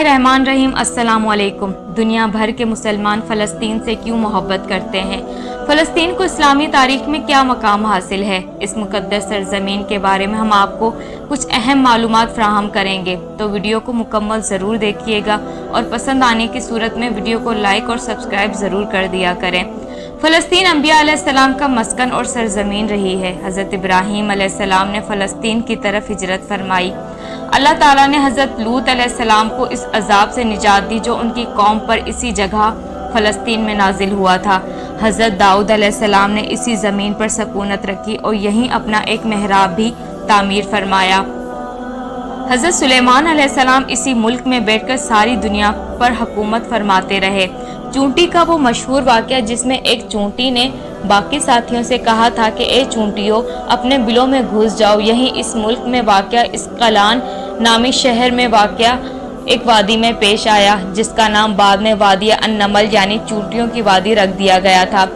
बिस्मिल्लाहिर्रहमानिर्रहीम। अस्सलामु अलैकुम। दुनिया भर के मुसलमान फ़लस्तीन से क्यों मोहब्बत करते हैं? फ़लस्तीन को इस्लामी तारीख में क्या मकाम हासिल है? इस मुक़द्दस सरज़मीन के बारे में हम आपको कुछ अहम मालूमात फ़राहम करेंगे, तो वीडियो को मुकम्मल ज़रूर देखिएगा और पसंद आने की सूरत में वीडियो को लाइक और सब्सक्राइब ज़रूर कर दिया करें। फ़लस्तीन अंबिया अलैहिस्सलाम का मस्कन और सरज़मीन रही है। हज़रत इब्राहीम अलैहिस्सलाम ने फ़लस्तीन की तरफ हिजरत फरमाई। अल्लाह ताला ने हज़रत लूत अलैहिस्सलाम को इस अजाब से निजात दी जो उनकी कौम पर इसी जगह फ़लस्तीन में नाजिल हुआ था। हज़रत दाऊद अलैहिस्सलाम ने इसी ज़मीन पर सकूनत रखी और यहीं अपना एक महराब भी तामीर फरमाया। हज़रत सुलेमान अलैहिस्सलाम इसी मुल्क में बैठकर सारी दुनिया पर हुकूमत फरमाते रहे। चूंटी का वो मशहूर वाक़या जिसमें एक चूंटी ने बाकी साथियों से कहा था कि ए चूंटियों, अपने बिलों में घुस जाओ, यहीं इस मुल्क में वाक़या इस कलान नामी शहर में वाक़या एक वादी में पेश आया, जिसका नाम बाद में वादी अन-नमल यानी चूंटियों की वादी रख दिया गया था।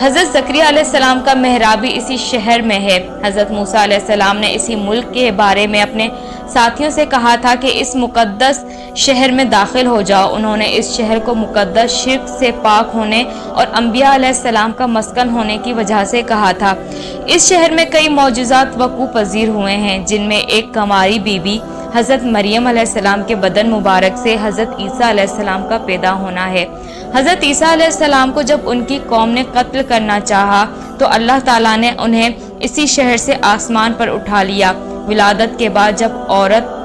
हज़रत ज़करिया अलैहिस्सलाम का महराब भी इसी शहर में है। हज़रत मूसा अलैहिस्सलाम ने इसी मुल्क के बारे में अपने साथियों से कहा था कि इस मुक़द्दस शहर में दाखिल हो जाओ। उन्होंने इस शहर को मुक़द्दस शिर्क से पाक होने और अंबिया अलैहिस्सलाम का मस्कन होने की वजह से कहा था। इस शहर में कई मौजज़ात वक़ू पज़ीर हुए हैं, जिनमें एक कमारी बीबी हज़रत मरियम अलैहिस्सलाम के बदन मुबारक से हज़रत ईसा अलैहिस्सलाम का पैदा होना है। हज़रत ईसा अलैहिस्सलाम को जब उनकी कौम ने कत्ल करना चाहा तो अल्लाह ताला ने उन्हें इसी शहर से आसमान पर उठा लिया। विलादत के बाद जब औरत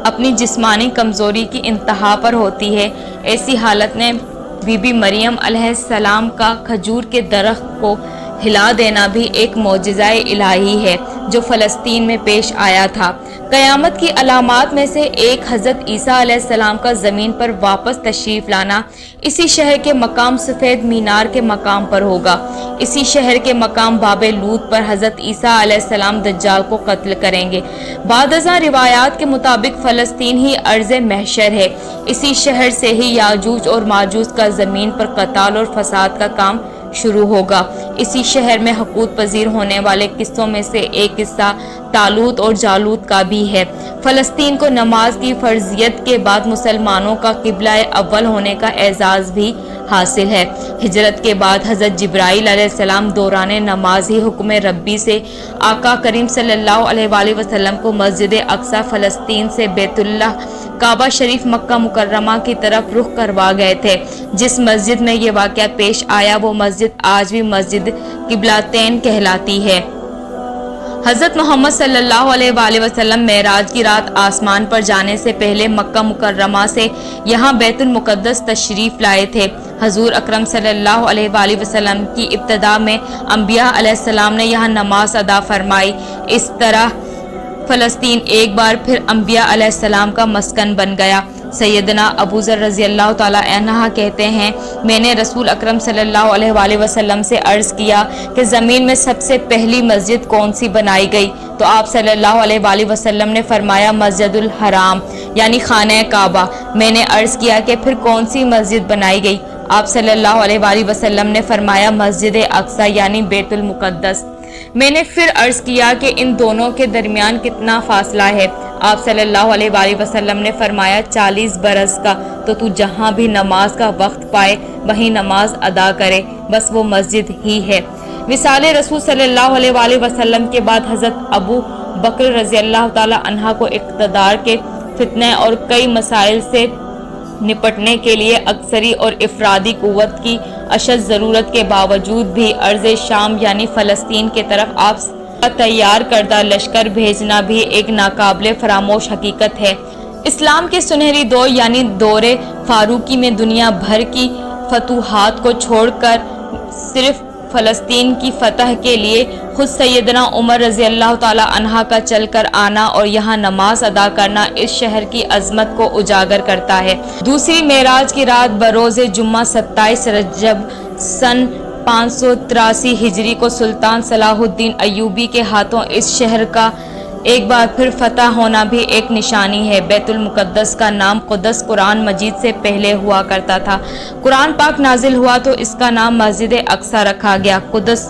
अपनी जिस्मानी कमज़ोरी की इंतहा पर होती है, ऐसी हालत में बीबी मरियम अलैहिस्सलाम का खजूर के दरख्त को हिला देना भी एक मौजिज़ाए इलाही है जो फ़लस्तीन में पेश आया था। क़यामत की अलामात में से एक हज़रत ईसा अलैहिस्सलाम का ज़मीन पर वापस तशरीफ़ लाना इसी शहर के मकाम सफ़ेद मीनार के मकाम पर होगा। इसी शहर के मकाम बाबे लूत पर हज़रत ईसा अलैहिस्सलाम दज्जाल को कत्ल करेंगे। बादज़ा रिवायात के मुताबिक फ़लस्तीन ही अर्ज़ महशर है। इसी शहर से ही याजूज और माजूज का ज़मीन पर कत्ल और फसाद का काम शुरू होगा। इसी शहर में हकूत पजीर होने वाले किस्सों में से एक किस्सा तालूत और जालूत का भी है। फ़लस्तीन को नमाज की फ़र्जियत के बाद मुसलमानों का किबला अव्वल होने का एजाज़ भी हासिल है। हिजरत के बाद हज़रत जिब्राइल अलैहिस्सलाम दौरान नमाज ही हुक्म रब्बी से आका करीम सल्लल्लाहु अलैहि वसल्लम को मस्जिद अक्सा फ़लस्तीन से बैतुल्लाह काबा शरीफ मक्का मुकर्रमा की तरफ रुख करवा गए थे। जिस मस्जिद में ये वाक़या पेश आया वो मस्जिद आज भी मस्जिद किबलातैन कहलाती है। हज़रत मोहम्मद सल्लल्लाहु अलैहि वसल्लम मेराज की रात आसमान पर जाने से पहले मक्का मुकर्रमा से यहाँ बैतुल मुक़द्दस तशरीफ़ लाए थे। हजूर अकरम सल्लल्लाहु अलैहि वसल्लम की इब्तिदा में अंबिया अलैहिस्सलाम ने यहाँ नमाज अदा फरमाई। इस तरह फ़लस्तीन एक बार फिर अंबिया अलैहिस्सलाम का मस्कन बन गया। सैयदना अबू ज़र रज़ियल्लाहु ताला अन्हा कहते हैं, मैंने रसूल अकरम सल्लल्लाहु अलैहि वसल्लम से अर्ज़ किया कि ज़मीन में सबसे पहली मस्जिद कौन सी बनाई गई? तो आप सल्लल्लाहु अलैहि वसल्लम ने फरमाया मस्जिदुल हराम यानी खाना काबा। मैंने अर्ज़ किया कि फिर कौन सी मस्जिद बनाई गई? आप सल्लल्लाहु अलैहि वसल्लम ने फरमाया मस्जिद अक्सा यानी बैतुल मुक़द्दस। मैंने फिर अर्ज़ किया कि इन दोनों के दरमियान कितना फासला है? आप सल्लल्लाहु अलैहि वसल्लम ने फरमाया 40 बरस का। तो तू जहाँ भी नमाज का वक्त पाए वहीं नमाज अदा करे, बस वो मस्जिद ही है। विसाले रसूल सल्लल्लाहु अलैहि वसल्लम के बाद हज़रत अबू बकर रज़ियल्लाहु ताला अन्हा को इक़्तिदार के फितने और कई मसाइल से निपटने के लिए अक्सरी और इफरादी कुव्वत की अशद ज़रूरत के बावजूद भी अर्ज़ शाम यानी फ़लस्तीन के तरफ आप तैयार करदा लश्कर भेजना भी एक नाकाबिले फरामोश हकीकत है। इस्लाम के सुनहरी दौर यानी दौरे फारूकी में दुनिया भर की फतूहात को छोड़कर सिर्फ फ़लस्तीन की फ़तह के लिए खुद सैयदना उमर रज़ियल्लाहु ताला अन्हा का चल कर आना और यहाँ नमाज अदा करना इस शहर की अज़मत को उजागर करता है। दूसरी मेराज की रात बरोज़ जुम्मा 27 रजब सन 583 हिजरी को सुल्तान सलाहुद्दीन अय्यूबी के हाथों इस शहर का एक बार फिर फतह होना भी एक निशानी है। बैतुल मुक़द्दस का नाम क़ुद्स कुरान मजीद से पहले हुआ करता था। कुरान पाक नाजिल हुआ तो इसका नाम मस्जिद अक्सा रखा गया। क़ुद्स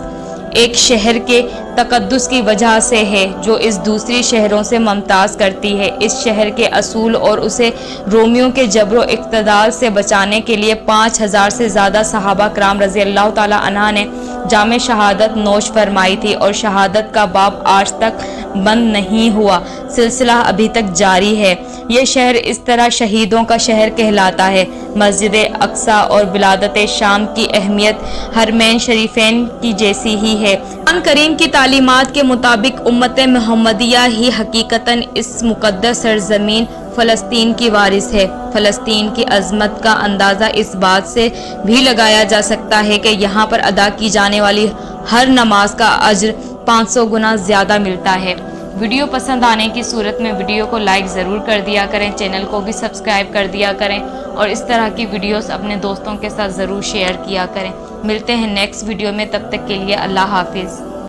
एक शहर के तकद्दुस की वजह से है जो इस दूसरी शहरों से मुमताज़ करती है। इस शहर के असूल और उसे रोमियों के जबरो इक़्तिदार से बचाने के लिए 5000 से ज़्यादा सहाबा कराम रज़ी अल्लाह ताला अन्हा ने जामे शहादत नोश फरमाई थी और शहादत का बाब आज तक बंद नहीं हुआ, सिलसिला अभी तक जारी है। ये शहर इस तरह शहीदों का शहर कहलाता है। मस्जिद अक्सा और विलादत शाम की अहमियत हरमैन शरीफैन की जैसी ही है। कुरान करीम की तालीमात के मुताबिक उम्मत मुहम्मदिया ही हकीकतन इस मुक़द्दस सरज़मीन फ़लस्तीन की वारिस है। फ़लस्तीन की अज़मत का अंदाज़ा इस बात से भी लगाया जा सकता है कि यहाँ पर अदा की जाने वाली हर नमाज का अज्र 500 गुना ज़्यादा मिलता है। वीडियो पसंद आने की सूरत में वीडियो को लाइक ज़रूर कर दिया करें, चैनल को भी सब्सक्राइब कर दिया करें और इस तरह की वीडियोस अपने दोस्तों के साथ ज़रूर शेयर किया करें। मिलते हैं नेक्स्ट वीडियो में, तब तक के लिए अल्लाह हाफिज़।